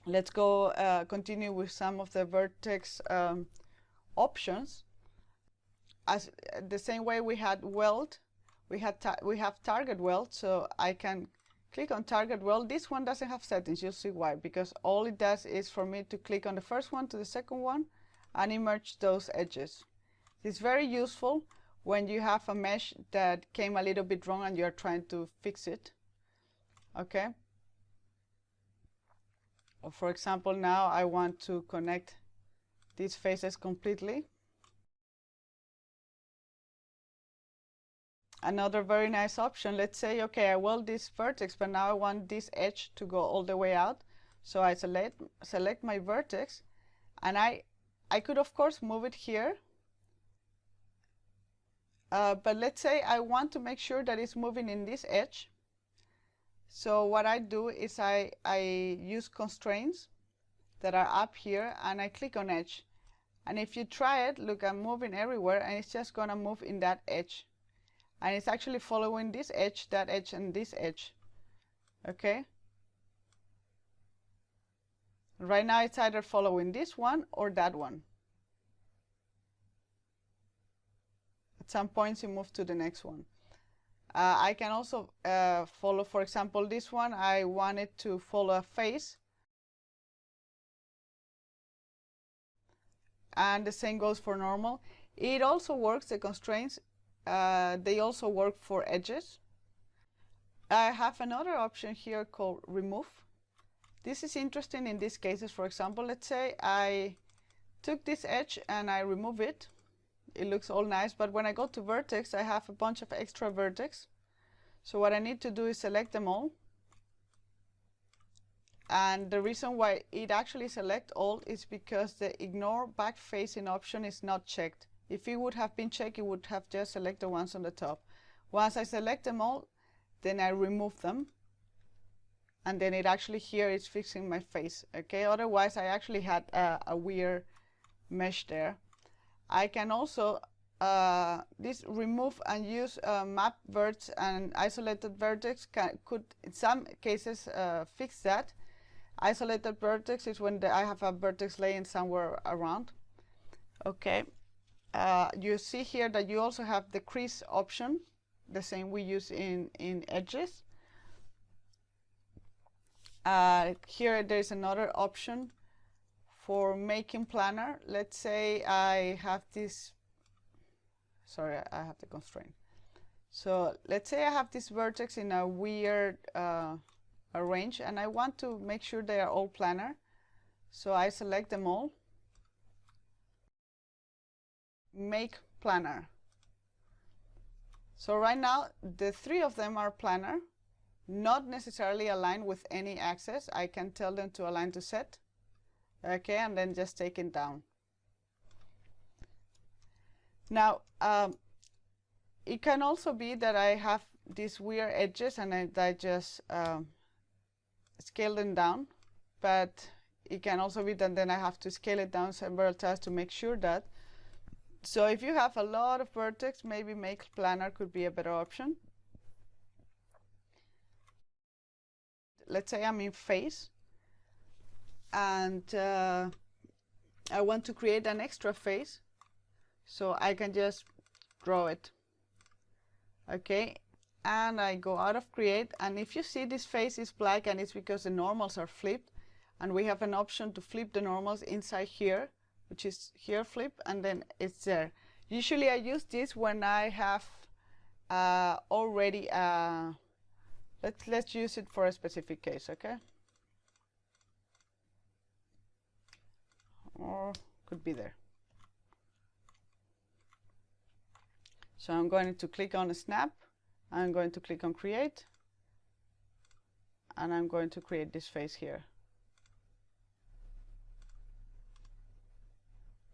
let's go continue with some of the vertex options. As the same way we had weld, we have target weld, so I can click on target weld. This one doesn't have settings. You'll see why, because all it does is for me to click on the first one to the second one and emerge those edges. It's very useful when you have a mesh that came a little bit wrong and you're trying to fix it. Okay. Or for example, now I want to connect these faces completely. Another very nice option, let's say, okay, I weld this vertex, but now I want this edge to go all the way out. So I select my vertex, and I could of course move it here. But let's say I want to make sure that it's moving in this edge. So what I do is I use constraints that are up here, and I click on edge. And if you try it, look, I'm moving everywhere, and it's just gonna move in that edge. And it's actually following this edge, that edge, and this edge. Okay? Right now it's either following this one or that one. At some points you move to the next one. I can also follow, for example, this one. I want it to follow a face. And the same goes for normal. It also works, the constraints, they also work for edges. I have another option here called remove. This is interesting in these cases. For example, let's say I took this edge and I remove it. It looks all nice, but when I go to vertex, I have a bunch of extra vertex. So what I need to do is select them all. And the reason why it actually selects all is because the ignore back facing option is not checked. If it would have been checked, it would have just selected the ones on the top. Once I select them all, then I remove them. And then it actually here is fixing my face. Okay, otherwise I actually had a weird mesh there. I can also this remove and use map verts and isolated vertex could in some cases fix that. Isolated vertex is when I have a vertex laying somewhere around. Okay, you see here that you also have the crease option, the same we use in edges. Here there's another option for making planar. Let's say I have this, sorry, I have the constraint. So let's say I have this vertex in a weird range, and I want to make sure they are all planar. So I select them all, make planar. So right now the three of them are planar, not necessarily aligned with any axis. I can tell them to align to set. Okay, and then just take it down. Now it can also be that I have these weird edges and I just scale them down, but it can also be that then I have to scale it down several times to make sure that. So if you have a lot of vertex, maybe make planar could be a better option. Let's say I'm in face, and I want to create an extra face, so I can just draw it. Okay, and I go out of create, and if you see this face is black, and it's because the normals are flipped, and we have an option to flip the normals inside here, which is here flip, and then it's there. Usually I use this when I have already let's use it for a specific case. Okay, or could be there. So I'm going to click on snap, I'm going to click on create, and I'm going to create this face here.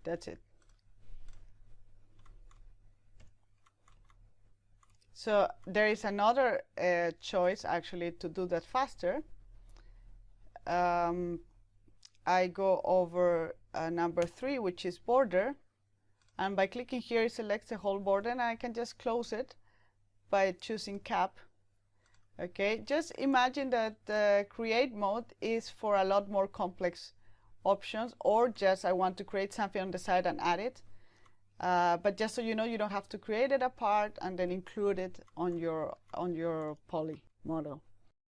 That's it. So there is another choice actually to do that faster. I go over number 3, which is border, and by clicking here it selects the whole border, and I can just close it by choosing cap. Okay, just imagine that the create mode is for a lot more complex options, or just I want to create something on the side and add it. But just so you know, you don't have to create it apart and then include it on your poly model.